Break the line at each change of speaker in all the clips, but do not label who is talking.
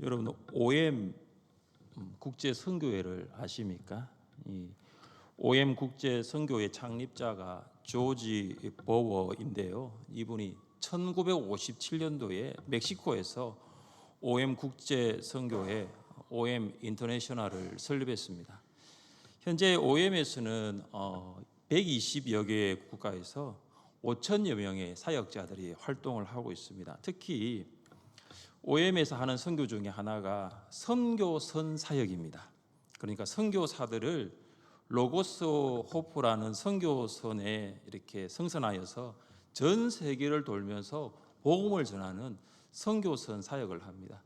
여러분 OM 국제 선교회를 아십니까? 이 OM 국제 선교회 창립자가 조지 버워인데요. 이분이 1957년도에 멕시코에서 OM 국제 선교회 OM 인터내셔널을 설립했습니다. 현재 OM에서는 120여 개 국가에서 5천여 명의 사역자들이 활동을 하고 있습니다. 특히 OM에서 하는 선교 중에 하나가 선교선 사역입니다. 그러니까 선교사들을 로고스 호프라는 선교선에 이렇게 성선하여서 전 세계를 돌면서 복음을 전하는 선교선 사역을 합니다.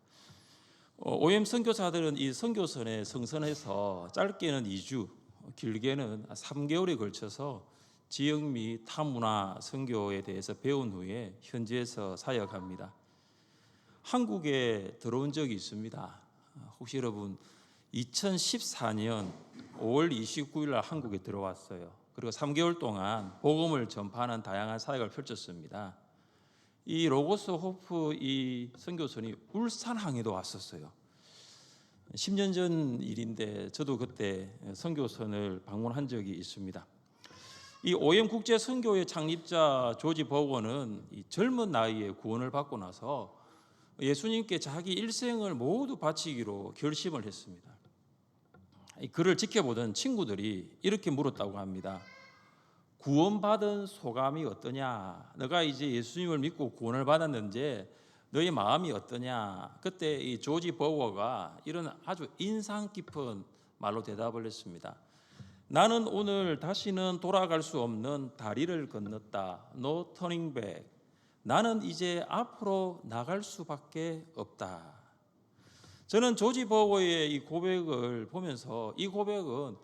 OM 선교사들은 이 선교선에 성선해서 짧게는 2주, 길게는 3개월에 걸쳐서 지역 및 타문화 선교에 대해서 배운 후에 현지에서 사역합니다. 한국에 들어온 적이 있습니다. 혹시 여러분 2014년 5월 29일 날 한국에 들어왔어요. 그리고 3개월 동안 복음을 전파하는 다양한 사역을 펼쳤습니다. 이 로고스 호프 이 선교선이 울산항에도 왔었어요. 10년 전 일인데 저도 그때 선교선을 방문한 적이 있습니다. 이 OM 국제 선교회 창립자 조지 버거는 이 젊은 나이에 구원을 받고 나서 예수님께 자기 일생을 모두 바치기로 결심을 했습니다. 그를 지켜보던 친구들이 이렇게 물었다고 합니다. 구원받은 소감이 어떠냐? 너가 이제 예수님을 믿고 구원을 받았는데 너의 마음이 어떠냐? 그때 이 조지 버거가 이런 아주 인상 깊은 말로 대답을 했습니다. 나는 오늘 다시는 돌아갈 수 없는 다리를 건넜다. No turning back. 나는 이제 앞으로 나갈 수밖에 없다. 저는 조지 버거의 이 고백을 보면서 이 고백은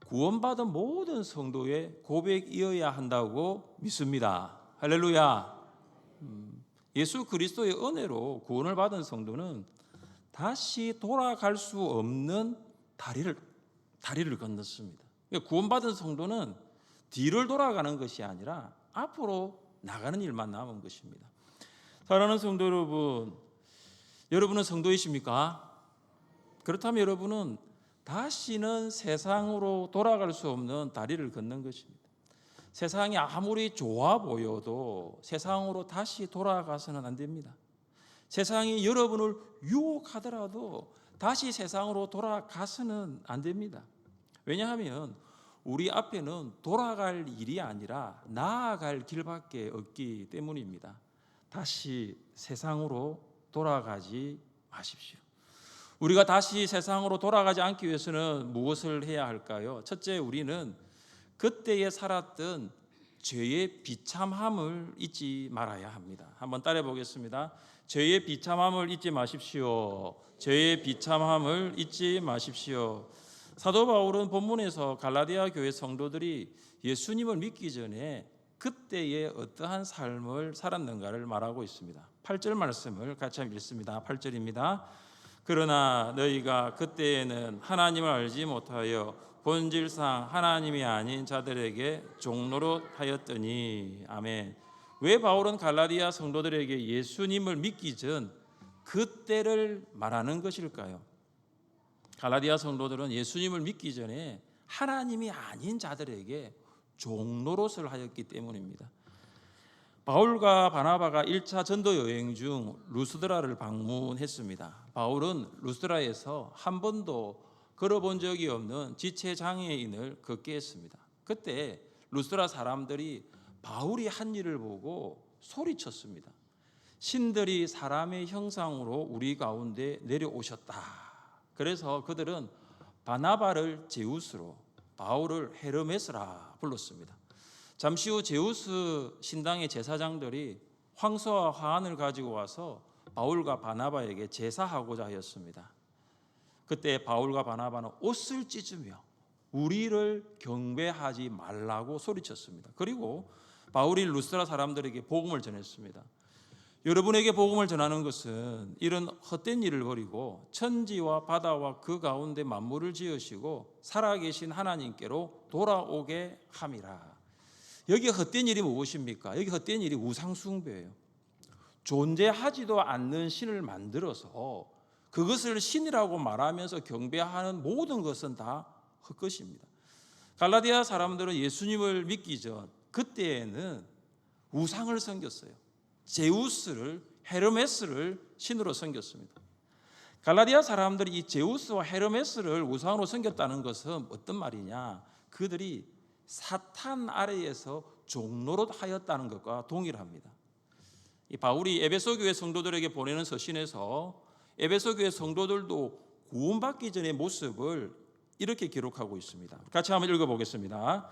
구원받은 모든 성도의 고백이어야 한다고 믿습니다. 할렐루야. 예수 그리스도의 은혜로 구원을 받은 성도는 다시 돌아갈 수 없는 다리를 건넜습니다. 구원받은 성도는 뒤를 돌아가는 것이 아니라 앞으로 나가는 일만 남은 것입니다. 사랑하는 성도 여러분, 여러분은 성도이십니까? 그렇다면 여러분은 다시는 세상으로 돌아갈 수 없는 다리를 걷는 것입니다. 세상이 아무리 좋아 보여도 세상으로 다시 돌아가서는 안 됩니다. 세상이 여러분을 유혹하더라도 다시 세상으로 돌아가서는 안 됩니다. 왜냐하면 우리 앞에는 돌아갈 일이 아니라 나아갈 길밖에 없기 때문입니다. 다시 세상으로 돌아가지 마십시오. 우리가 다시 세상으로 돌아가지 않기 위해서는 무엇을 해야 할까요? 첫째, 우리는 그때에 살았던 죄의 비참함을 잊지 말아야 합니다. 한번 따라해 보겠습니다. 죄의 비참함을 잊지 마십시오. 죄의 비참함을 잊지 마십시오. 사도 바울은 본문에서 갈라디아 교회 성도들이 예수님을 믿기 전에 그때의 어떠한 삶을 살았는가를 말하고 있습니다. 8절 말씀을 같이 한번 읽습니다. 8절입니다. 그러나 너희가 그때에는 하나님을 알지 못하여 본질상 하나님이 아닌 자들에게 종노릇 하였더니. 아멘. 왜 바울은 갈라디아 성도들에게 예수님을 믿기 전 그때를 말하는 것일까요? 갈라디아 성도들은 예수님을 믿기 전에 하나님이 아닌 자들에게 종노릇을 하였기 때문입니다. 바울과 바나바가 1차 전도 여행 중 루스드라를 방문했습니다. 바울은 루스드라에서 한 번도 걸어본 적이 없는 지체 장애인을 걷게 했습니다. 그때 루스드라 사람들이 바울이 한 일을 보고 소리쳤습니다. 신들이 사람의 형상으로 우리 가운데 내려오셨다. 그래서 그들은 바나바를 제우스로, 바울을 헤르메스라 불렀습니다. 잠시 후 제우스 신당의 제사장들이 황소와 화환을 가지고 와서 바울과 바나바에게 제사하고자 하였습니다. 그때 바울과 바나바는 옷을 찢으며 우리를 경배하지 말라고 소리쳤습니다. 그리고 바울이 루스드라 사람들에게 복음을 전했습니다. 여러분에게 복음을 전하는 것은 이런 헛된 일을 버리고 천지와 바다와 그 가운데 만물을 지으시고 살아계신 하나님께로 돌아오게 함이라. 여기 헛된 일이 무엇입니까? 여기 헛된 일이 우상 숭배예요. 존재하지도 않는 신을 만들어서 그것을 신이라고 말하면서 경배하는 모든 것은 다 헛것입니다. 갈라디아 사람들은 예수님을 믿기 전 그때에는 우상을 섬겼어요. 제우스를, 헤르메스를 신으로 섬겼습니다. 갈라디아 사람들이 이 제우스와 헤르메스를 우상으로 섬겼다는 것은 어떤 말이냐? 그들이 사탄 아래에서 종노릇하였다는 것과 동일합니다. 이 바울이 에베소 교회 성도들에게 보내는 서신에서 에베소 교회 성도들도 구원받기 전의 모습을 이렇게 기록하고 있습니다. 같이 한번 읽어보겠습니다.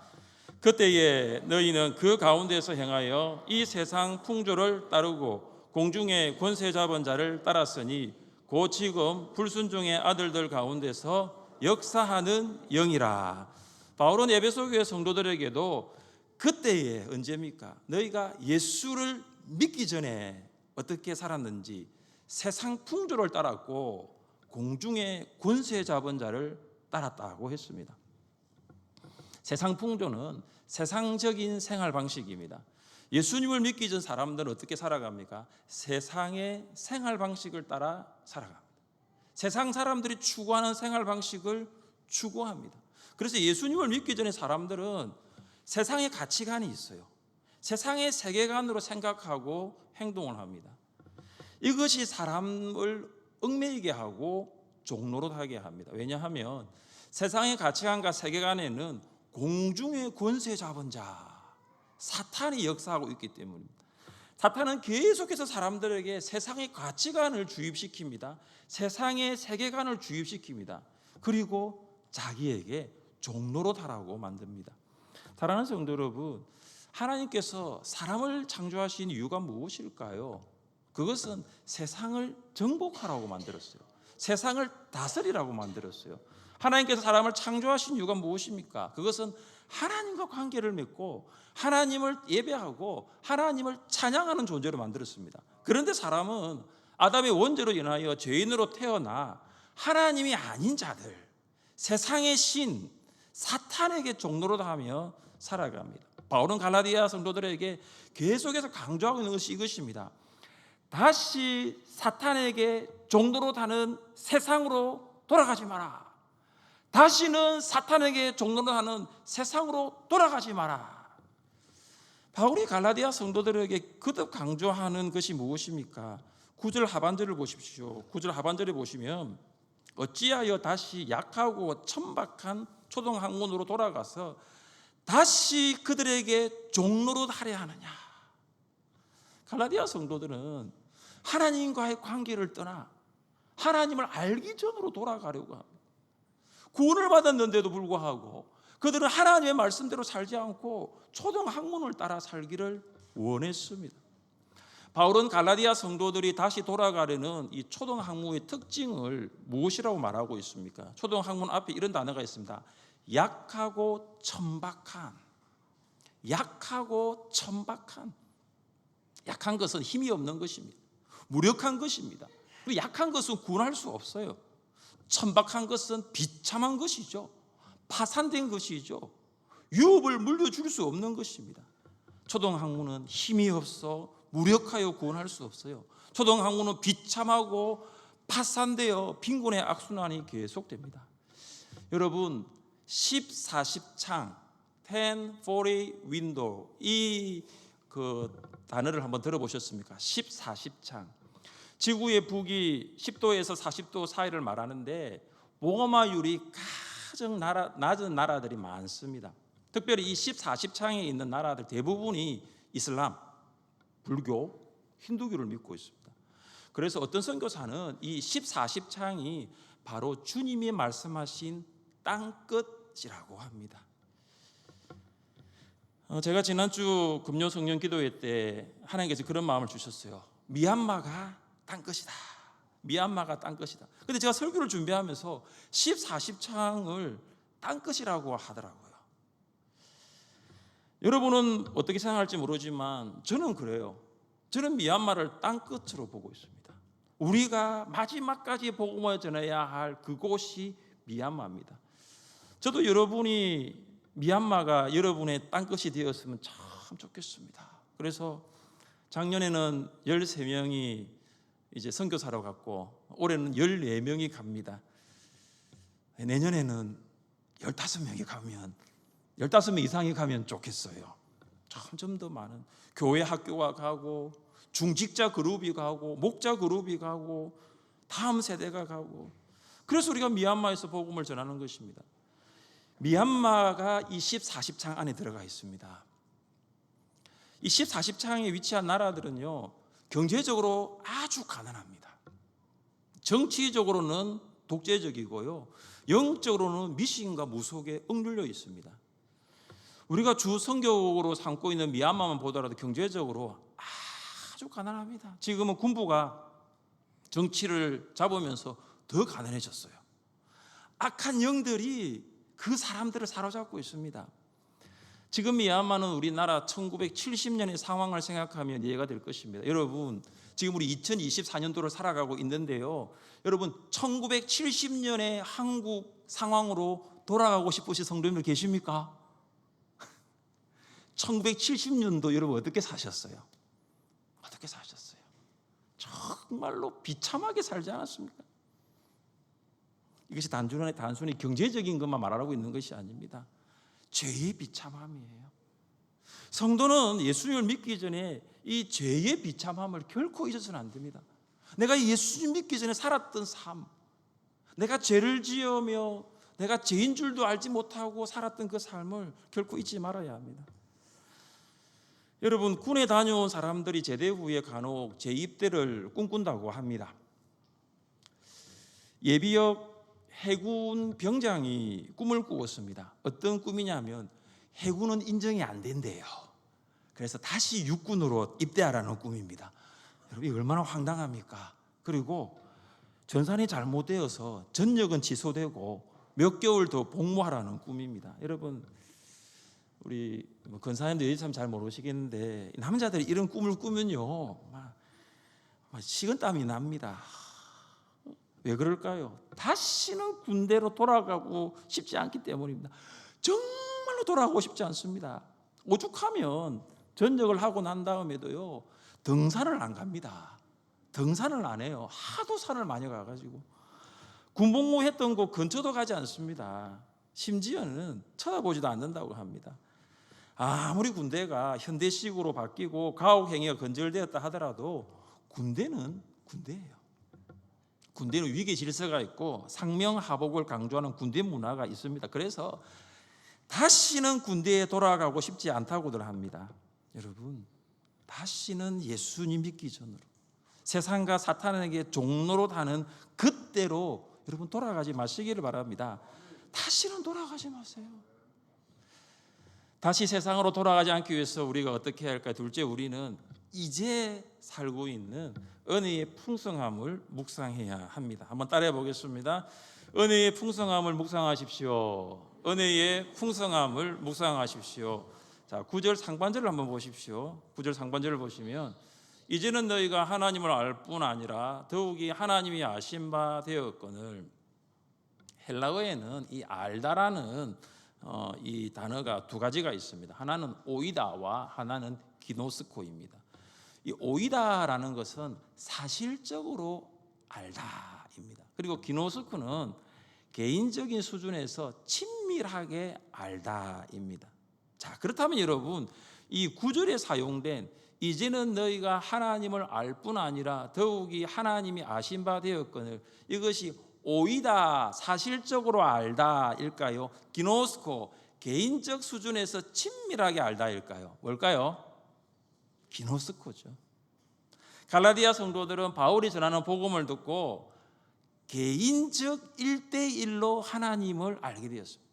그때에 너희는 그 가운데서 행하여 이 세상 풍조를 따르고 공중의 권세 잡은 자를 따랐으니 곧 지금 불순종의 아들들 가운데서 역사하는 영이라. 바울은 에베소 교회 성도들에게도 그때에 언제입니까? 너희가 예수를 믿기 전에 어떻게 살았는지 세상 풍조를 따랐고 공중의 권세 잡은 자를 따랐다고 했습니다. 세상 풍조는 세상적인 생활 방식입니다. 예수님을 믿기 전 사람들은 어떻게 살아갑니까? 세상의 생활 방식을 따라 살아갑니다. 세상 사람들이 추구하는 생활 방식을 추구합니다. 그래서 예수님을 믿기 전에 사람들은 세상의 가치관이 있어요. 세상의 세계관으로 생각하고 행동을 합니다. 이것이 사람을 얽매이게 하고 종노릇하게 합니다. 왜냐하면 세상의 가치관과 세계관에는 공중의 권세 잡은 자, 사탄이 역사하고 있기 때문입니다. 사탄은 계속해서 사람들에게 세상의 가치관을 주입시킵니다. 세상의 세계관을 주입시킵니다. 그리고 자기에게 종노릇하라고 만듭니다. 사랑하는 성도 여러분, 하나님께서 사람을 창조하신 이유가 무엇일까요? 그것은 세상을 정복하라고 만들었어요. 세상을 다스리라고 만들었어요. 하나님께서 사람을 창조하신 이유가 무엇입니까? 그것은 하나님과 관계를 맺고 하나님을 예배하고 하나님을 찬양하는 존재로 만들었습니다. 그런데 사람은 아담의 원죄로 인하여 죄인으로 태어나 하나님이 아닌 자들, 세상의 신, 사탄에게 종노릇하며 살아갑니다. 바울은 갈라디아 성도들에게 계속해서 강조하고 있는 것이 이것입니다. 다시 사탄에게 종노릇하는 세상으로 돌아가지 마라. 다시는 사탄에게 종노릇하는 세상으로 돌아가지 마라. 바울이 갈라디아 성도들에게 거듭 강조하는 것이 무엇입니까? 9절 하반절을 보십시오. 9절 하반절에 보시면 어찌하여 다시 약하고 천박한 초등학문으로 돌아가서 다시 그들에게 종노릇하려 하느냐. 갈라디아 성도들은 하나님과의 관계를 떠나 하나님을 알기 전으로 돌아가려고 합니다. 구원을 받았는데도 불구하고 그들은 하나님의 말씀대로 살지 않고 초등학문을 따라 살기를 원했습니다. 바울은 갈라디아 성도들이 다시 돌아가려는 이 초등학문의 특징을 무엇이라고 말하고 있습니까? 초등학문 앞에 이런 단어가 있습니다. 약하고 천박한. 약하고 천박한. 약한 것은 힘이 없는 것입니다. 무력한 것입니다. 그리고 약한 것은 구원할 수 없어요. 천박한 것은 비참한 것이죠. 파산된 것이죠. 유업을 물려줄 수 없는 것입니다. 초등학문은 힘이 없어 무력하여 구원할 수 없어요. 초등학문은 비참하고 파산되어 빈곤의 악순환이 계속됩니다. 여러분 10-40창 10-40 윈도우 이 단어를 한번 들어보셨습니까? 10-40창 지구의 북이 10도에서 40도 사이를 말하는데 모험화율이 가장 낮은 나라들이 많습니다. 특별히 이 10-40창에 있는 나라들 대부분이 이슬람, 불교, 힌두교를 믿고 있습니다. 그래서 어떤 선교사는 이 10-40창이 바로 주님이 말씀하신 땅끝이라고 합니다. 제가 지난주 금요 성령 기도회 때 하나님께서 그런 마음을 주셨어요. 미얀마가 땅끝이다. 미얀마가 땅끝이다. 근데 제가 설교를 준비하면서 10-40창을 땅끝이라고 하더라고요. 여러분은 어떻게 생각할지 모르지만 저는 그래요. 저는 미얀마를 땅끝으로 보고 있습니다. 우리가 마지막까지 복음을 전해야 할 그곳이 미얀마입니다. 저도 여러분이 미얀마가 여러분의 땅끝이 되었으면 참 좋겠습니다. 그래서 작년에는 13명이 이제 선교사로 갔고 올해는 14명이 갑니다. 내년에는 15명이 가면 15명 이상이 가면 좋겠어요. 좀 더 많은 교회 학교가 가고 중직자 그룹이 가고 목자 그룹이 가고 다음 세대가 가고, 그래서 우리가 미얀마에서 복음을 전하는 것입니다. 미얀마가 이 10-40창 안에 들어가 있습니다. 이 10-40창에 위치한 나라들은요, 경제적으로 아주 가난합니다. 정치적으로는 독재적이고요, 영적으로는 미신과 무속에 억눌려 있습니다. 우리가 주 선교국으로 삼고 있는 미얀마만 보더라도 경제적으로 아주 가난합니다. 지금은 군부가 정치를 잡으면서 더 가난해졌어요. 악한 영들이 그 사람들을 사로잡고 있습니다. 지금 미얀마는 우리나라 1970년의 상황을 생각하면 이해가 될 것입니다. 여러분, 지금 우리 2024년도를 살아가고 있는데요, 여러분 1970년의 한국 상황으로 돌아가고 싶으신 성도님들 계십니까? 1970년도 여러분 어떻게 사셨어요? 어떻게 사셨어요? 정말로 비참하게 살지 않았습니까? 이것이 단순히 경제적인 것만 말하고 있는 것이 아닙니다. 죄의 비참함이에요. 성도는 예수님을 믿기 전에 이 죄의 비참함을 결코 잊어서는 안 됩니다. 내가 예수님 믿기 전에 살았던 삶, 내가 죄를 지으며 내가 죄인 줄도 알지 못하고 살았던 그 삶을 결코 잊지 말아야 합니다. 여러분, 군에 다녀온 사람들이 제대 후에 간혹 재입대를 꿈꾼다고 합니다. 예비역 해군 병장이 꿈을 꾸었습니다. 어떤 꿈이냐면 해군은 인정이 안 된대요. 그래서 다시 육군으로 입대하라는 꿈입니다. 여러분, 이게 얼마나 황당합니까? 그리고 전산이 잘못되어서 전역은 취소되고 몇 개월 더 복무하라는 꿈입니다. 여러분, 우리 건사님들이 참 잘 모르시겠는데 남자들이 이런 꿈을 꾸면요 막 식은땀이 납니다. 왜 그럴까요? 다시는 군대로 돌아가고 싶지 않기 때문입니다. 정말로 돌아가고 싶지 않습니다. 오죽하면 전역을 하고 난 다음에도요 등산을 안 갑니다. 등산을 안 해요. 하도 산을 많이 가가지고 군복무 했던 곳 근처도 가지 않습니다. 심지어는 쳐다보지도 않는다고 합니다. 아무리 군대가 현대식으로 바뀌고 가혹행위가 근절되었다 하더라도 군대는 군대예요. 군대는 위계 질서가 있고 상명하복을 강조하는 군대 문화가 있습니다. 그래서 다시는 군대에 돌아가고 싶지 않다고들 합니다. 여러분, 다시는 예수님 믿기 전으로 세상과 사탄에게 종로로 하는 그때로 여러분 돌아가지 마시기를 바랍니다. 다시는 돌아가지 마세요. 다시 세상으로 돌아가지 않기 위해서 우리가 어떻게 해야 할까요? 둘째, 우리는 이제 살고 있는 은혜의 풍성함을 묵상해야 합니다. 한번 따라해 보겠습니다. 은혜의 풍성함을 묵상하십시오. 은혜의 풍성함을 묵상하십시오. 자, 9절 상반절을 한번 보십시오. 9절 상반절을 보시면 이제는 너희가 하나님을 알 뿐 아니라 더욱이 하나님이 아신 바 되었거늘. 헬라어에는 이 알다라는 이 단어가 두 가지가 있습니다. 하나는 오이다와 하나는 기노스코입니다. 이 오이다라는 것은 사실적으로 알다입니다. 그리고 기노스코는 개인적인 수준에서 친밀하게 알다입니다. 자, 그렇다면 여러분, 이 구절에 사용된 이제는 너희가 하나님을 알 뿐 아니라 더욱이 하나님이 아신 바 되었거늘, 이것이 오이다, 사실적으로 알다일까요? 기노스코, 개인적 수준에서 친밀하게 알다일까요? 뭘까요? 기노스코죠. 갈라디아 성도들은 바울이 전하는 복음을 듣고 개인적 1대1로 하나님을 알게 되었습니다.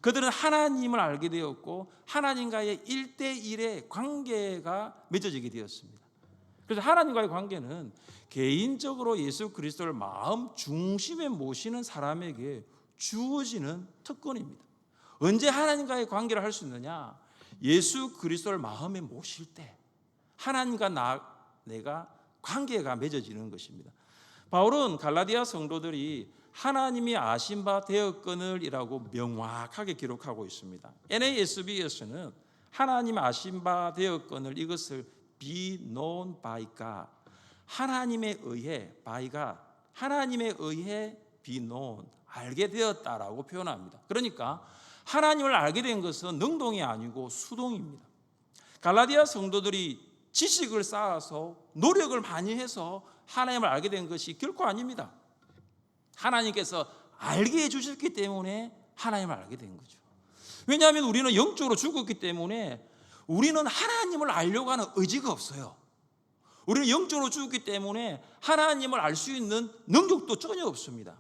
그들은 하나님을 알게 되었고 하나님과의 1대1의 관계가 맺어지게 되었습니다. 그래서 하나님과의 관계는 개인적으로 예수 그리스도를 마음 중심에 모시는 사람에게 주어지는 특권입니다. 언제 하나님과의 관계를 할 수 있느냐? 예수 그리스도를 마음에 모실 때 하나님과 내가 관계가 맺어지는 것입니다. 바울은 갈라디아 성도들이 하나님이 아신 바 되었거늘이라고 명확하게 기록하고 있습니다. NASB에서는 하나님 아신 바 되었거늘, 이것을 be known by God, 하나님에 의해 하나님에 의해 비논 알게 되었다라고 표현합니다. 그러니까 하나님을 알게 된 것은 능동이 아니고 수동입니다. 갈라디아 성도들이 지식을 쌓아서 노력을 많이 해서 하나님을 알게 된 것이 결코 아닙니다. 하나님께서 알게 해주셨기 때문에 하나님을 알게 된 거죠. 왜냐하면 우리는 영적으로 죽었기 때문에 우리는 하나님을 알려고 하는 의지가 없어요. 우리는 영적으로 죽었기 때문에 하나님을 알 수 있는 능력도 전혀 없습니다.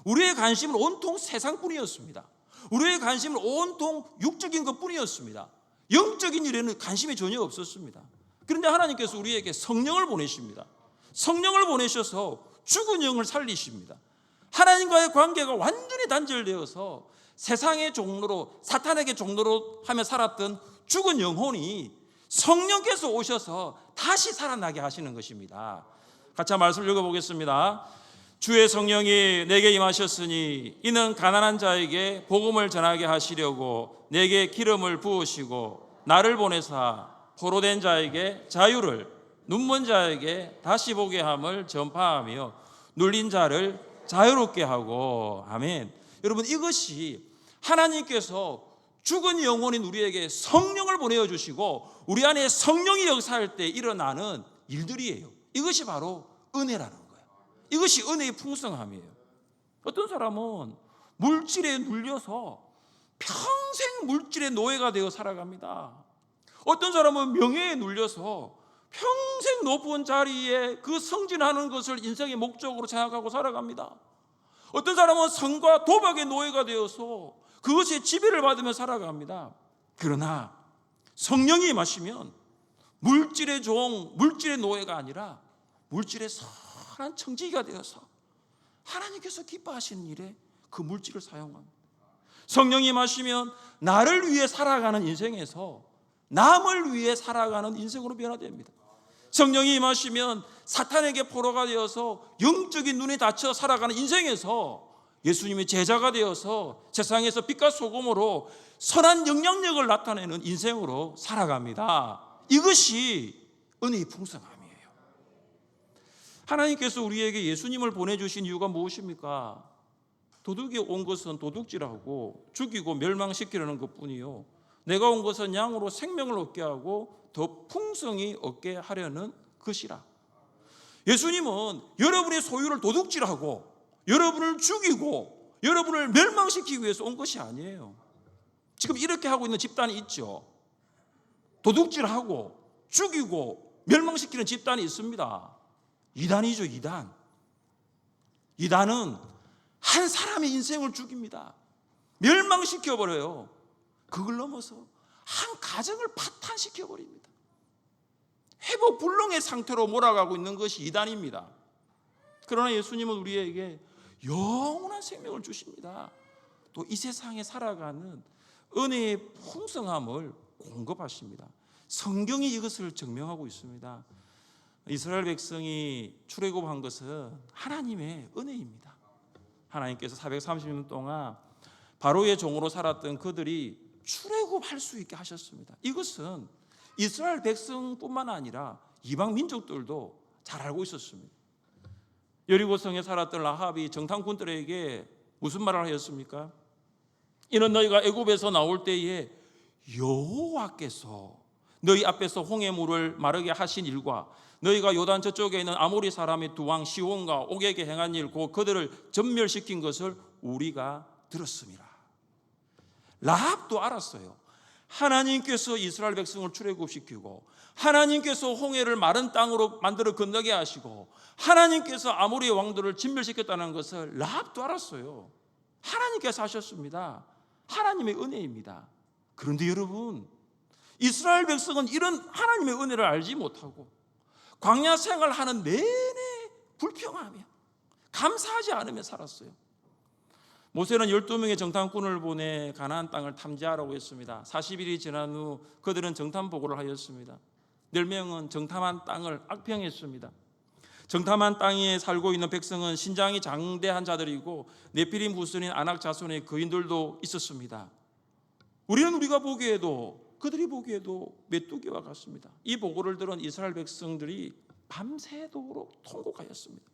우리의 관심은 온통 세상뿐이었습니다. 우리의 관심은 온통 육적인 것뿐이었습니다. 영적인 일에는 관심이 전혀 없었습니다. 그런데 하나님께서 우리에게 성령을 보내십니다. 성령을 보내셔서 죽은 영을 살리십니다. 하나님과의 관계가 완전히 단절되어서 세상의 종로로, 사탄에게 종로로 하며 살았던 죽은 영혼이 성령께서 오셔서 다시 살아나게 하시는 것입니다. 같이 말씀을 읽어보겠습니다. 주의 성령이 내게 임하셨으니 이는 가난한 자에게 복음을 전하게 하시려고 내게 기름을 부으시고 나를 보내사 포로된 자에게 자유를, 눈먼 자에게 다시 보게 함을 전파하며 눌린 자를 자유롭게 하고. 아멘. 여러분, 이것이 하나님께서 죽은 영혼인 우리에게 성령을 보내주시고 우리 안에 성령이 역사할 때 일어나는 일들이에요. 이것이 바로 은혜라는 거예요. 이것이 은혜의 풍성함이에요. 어떤 사람은 물질에 눌려서 평생 물질의 노예가 되어 살아갑니다. 어떤 사람은 명예에 눌려서 평생 높은 자리에 그 승진하는 것을 인생의 목적으로 생각하고 살아갑니다. 어떤 사람은 성과 도박의 노예가 되어서 그것에 지배를 받으며 살아갑니다. 그러나 성령이 임하시면 물질의 종, 물질의 노예가 아니라 물질의 선한 청지기가 되어서 하나님께서 기뻐하시는 일에 그 물질을 사용합니다. 성령이 임하시면 나를 위해 살아가는 인생에서 남을 위해 살아가는 인생으로 변화됩니다. 성령이 임하시면 사탄에게 포로가 되어서 영적인 눈이 닫혀 살아가는 인생에서 예수님의 제자가 되어서 세상에서 빛과 소금으로 선한 영향력을 나타내는 인생으로 살아갑니다. 이것이 은혜의 풍성함이에요. 하나님께서 우리에게 예수님을 보내주신 이유가 무엇입니까? 도둑이 온 것은 도둑질하고 죽이고 멸망시키려는 것뿐이요, 내가 온 것은 양으로 생명을 얻게 하고 더 풍성히 얻게 하려는 것이라. 예수님은 여러분의 소유를 도둑질하고 여러분을 죽이고 여러분을 멸망시키기 위해서 온 것이 아니에요. 지금 이렇게 하고 있는 집단이 있죠. 도둑질하고 죽이고 멸망시키는 집단이 있습니다. 이단이죠, 이단. 이단은 한 사람의 인생을 죽입니다. 멸망시켜버려요. 그걸 넘어서 한 가정을 파탄시켜버립니다. 회복 불능의 상태로 몰아가고 있는 것이 이단입니다. 그러나 예수님은 우리에게 영원한 생명을 주십니다. 또 이 세상에 살아가는 은혜의 풍성함을 공급하십니다. 성경이 이것을 증명하고 있습니다. 이스라엘 백성이 출애굽한 것은 하나님의 은혜입니다. 하나님께서 430년 동안 바로의 종으로 살았던 그들이 출애굽할 수 있게 하셨습니다. 이것은 이스라엘 백성뿐만 아니라 이방 민족들도 잘 알고 있었습니다. 여리고성에 살았던 라합이 정탐꾼들에게 무슨 말을 하였습니까? 이는 너희가 애굽에서 나올 때에 여호와께서 너희 앞에서 홍해물을 마르게 하신 일과 너희가 요단 저쪽에 있는 아모리 사람의 두 왕 시온과 옥에게 행한 일, 곧 그들을 전멸시킨 것을 우리가 들었습니다. 라합도 알았어요. 하나님께서 이스라엘 백성을 출애굽시키고 하나님께서 홍해를 마른 땅으로 만들어 건너게 하시고 하나님께서 아모리의 왕들을 진멸시켰다는 것을 라합도 알았어요. 하나님께서 하셨습니다. 하나님의 은혜입니다. 그런데 여러분, 이스라엘 백성은 이런 하나님의 은혜를 알지 못하고 광야 생활하는 내내 불평하며 감사하지 않으며 살았어요. 모세는 12명의 정탐꾼을 보내 가나안 땅을 탐지하라고 했습니다. 40일이 지난 후 그들은 정탐 보고를 하였습니다. 10명은 정탐한 땅을 악평했습니다. 정탐한 땅에 살고 있는 백성은 신장이 장대한 자들이고 네피림 후손인 아낙 자손의 거인들도 있었습니다. 우리가 보기에도, 그들이 보기에도 메뚜기와 같습니다. 이 보고를 들은 이스라엘 백성들이 밤새도록 통곡하였습니다.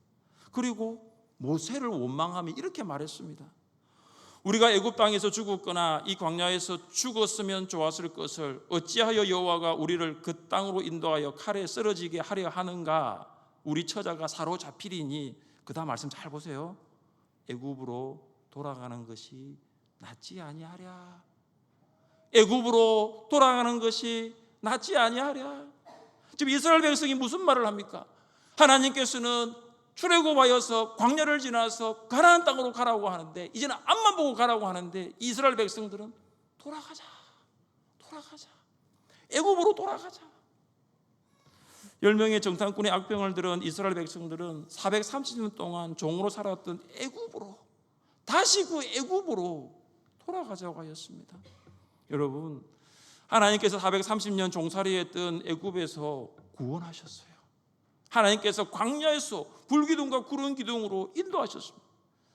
그리고 모세를 원망하며 이렇게 말했습니다. 우리가 애굽 땅에서 죽었거나 이 광야에서 죽었으면 좋았을 것을 어찌하여 여호와가 우리를 그 땅으로 인도하여 칼에 쓰러지게 하려 하는가? 우리 처자가 사로잡히리니. 그 다음 말씀 잘 보세요. 애굽으로 돌아가는 것이 낫지 아니하랴. 애굽으로 돌아가는 것이 낫지 아니하랴. 지금 이스라엘 백성이 무슨 말을 합니까? 하나님께서는 출애굽하여서 광야를 지나서 가나안 땅으로 가라고 하는데, 이제는 앞만 보고 가라고 하는데, 이스라엘 백성들은 돌아가자, 애굽으로 돌아가자. 10명의 정탐꾼의 악병을 들은 이스라엘 백성들은 430년 동안 종으로 살았던 애굽으로, 다시 그 애굽으로 돌아가자고 하였습니다. 여러분, 하나님께서 430년 종살이했던 애굽에서 구원하셨어요. 하나님께서 광야에서 불기둥과 구름 기둥으로 인도하셨습니다.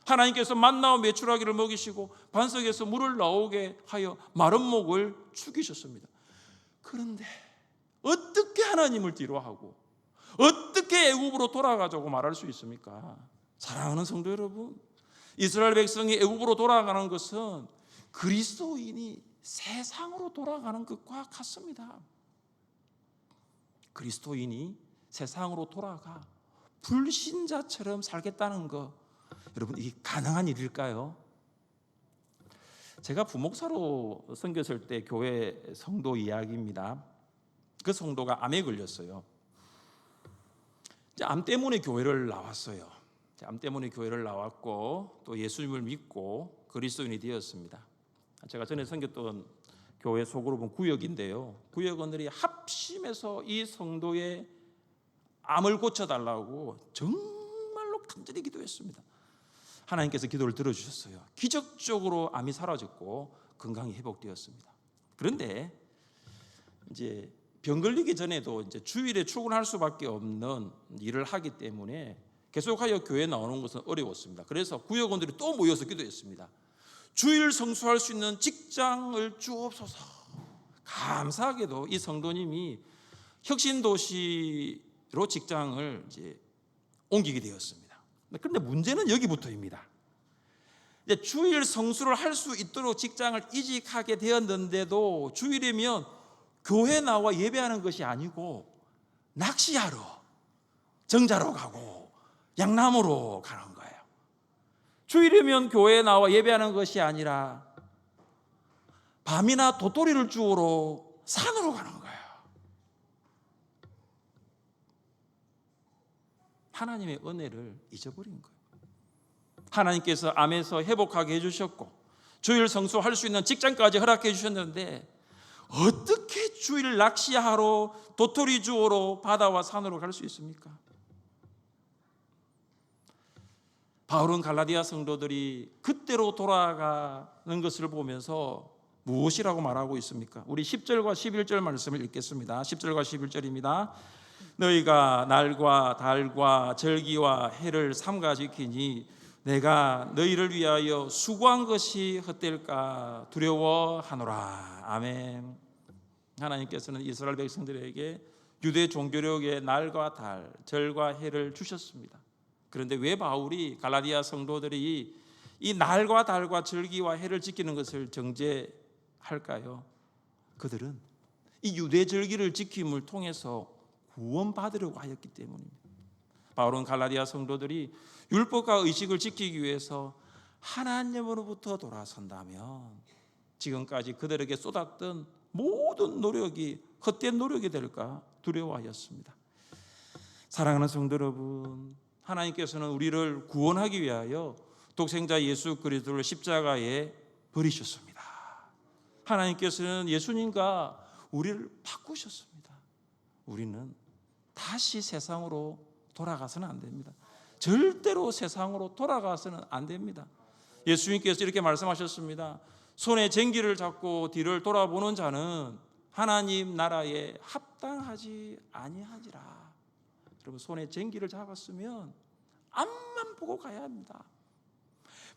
하나님께서 만나와 메추라기를 먹이시고 반석에서 물을 나오게 하여 마른 목을 죽이셨습니다. 그런데 어떻게 하나님을 뒤로하고 어떻게 애굽으로 돌아가자고 말할 수 있습니까? 사랑하는 성도 여러분, 이스라엘 백성이 애굽으로 돌아가는 것은 그리스도인이 세상으로 돌아가는 것과 같습니다. 그리스도인이 세상으로 돌아가 불신자처럼 살겠다는 것, 여러분, 이게 가능한 일일까요? 제가 부목사로 섬겼을 때 교회 성도 이야기입니다. 그 성도가 암에 걸렸어요. 암 때문에 교회를 나왔어요. 암 때문에 교회를 나왔고 또 예수님을 믿고 그리스도인이 되었습니다. 제가 전에 섬겼던 교회 소그룹은 구역인데요, 구역원들이 합심해서 이 성도의 암을 고쳐달라고 정말로 간절히 기도했습니다. 하나님께서 기도를 들어주셨어요. 기적적으로 암이 사라졌고 건강이 회복되었습니다. 그런데 이제 병 걸리기 전에도 이제 주일에 출근할 수밖에 없는 일을 하기 때문에 계속하여 교회에 나오는 것은 어려웠습니다. 그래서 구역원들이 또 모여서 기도했습니다. 주일 성수할 수 있는 직장을 주옵소서. 감사하게도 이 성도님이 혁신도시로 직장을 이제 옮기게 되었습니다. 그런데 문제는 여기부터입니다. 이제 주일 성수를 할 수 있도록 직장을 이직하게 되었는데도 주일이면 교회 나와 예배하는 것이 아니고 낚시하러 정자로 가고 양남으로 가는 거예요. 주일이면 교회에 나와 예배하는 것이 아니라 밤이나 도토리를 주우러 산으로 가는 거예요. 하나님의 은혜를 잊어버린 거예요. 하나님께서 암에서 회복하게 해주셨고 주일 성수할 수 있는 직장까지 허락해 주셨는데 어떻게 주일 낚시하러 도토리 주우러 바다와 산으로 갈 수 있습니까? 바울은 갈라디아 성도들이 그때로 돌아가는 것을 보면서 무엇이라고 말하고 있습니까? 우리 10절과 11절 말씀을 읽겠습니다. 10절과 11절입니다. 너희가 날과 달과 절기와 해를 삼가 지키니 내가 너희를 위하여 수고한 것이 헛될까 두려워하노라. 아멘. 하나님께서는 이스라엘 백성들에게 유대 종교력의 날과 달, 절과 해를 주셨습니다. 그런데 왜 바울이 갈라디아 성도들이 이 날과 달과 절기와 해를 지키는 것을 정죄할까요? 그들은 이 유대 절기를 지킴을 통해서 구원받으려고 하였기 때문입니다. 바울은 갈라디아 성도들이 율법과 의식을 지키기 위해서 하나님으로부터 돌아선다면 지금까지 그들에게 쏟았던 모든 노력이 헛된 노력이 될까 두려워하였습니다. 사랑하는 성도 여러분, 하나님께서는 우리를 구원하기 위하여 독생자 예수 그리스도를 십자가에 버리셨습니다. 하나님께서는 예수님과 우리를 바꾸셨습니다. 우리는 다시 세상으로 돌아가서는 안 됩니다. 절대로 세상으로 돌아가서는 안 됩니다. 예수님께서 이렇게 말씀하셨습니다. 손에 쟁기를 잡고 뒤를 돌아보는 자는 하나님 나라에 합당하지 아니하리라. 여러분, 손에 쟁기를 잡았으면 앞만 보고 가야 합니다.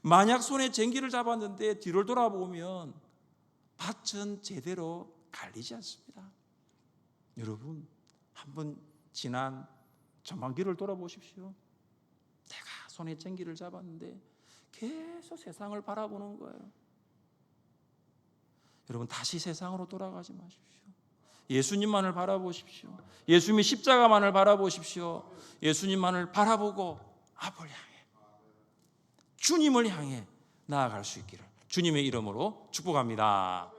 만약 손에 쟁기를 잡았는데 뒤를 돌아보면 밭은 제대로 갈리지 않습니다. 여러분, 한번 지난 전반기를 돌아보십시오. 내가 손에 쟁기를 잡았는데 계속 세상을 바라보는 거예요. 여러분, 다시 세상으로 돌아가지 마십시오. 예수님만을 바라보십시오. 예수님의 십자가만을 바라보십시오. 예수님만을 바라보고 앞을 향해, 주님을 향해 나아갈 수 있기를 주님의 이름으로 축복합니다.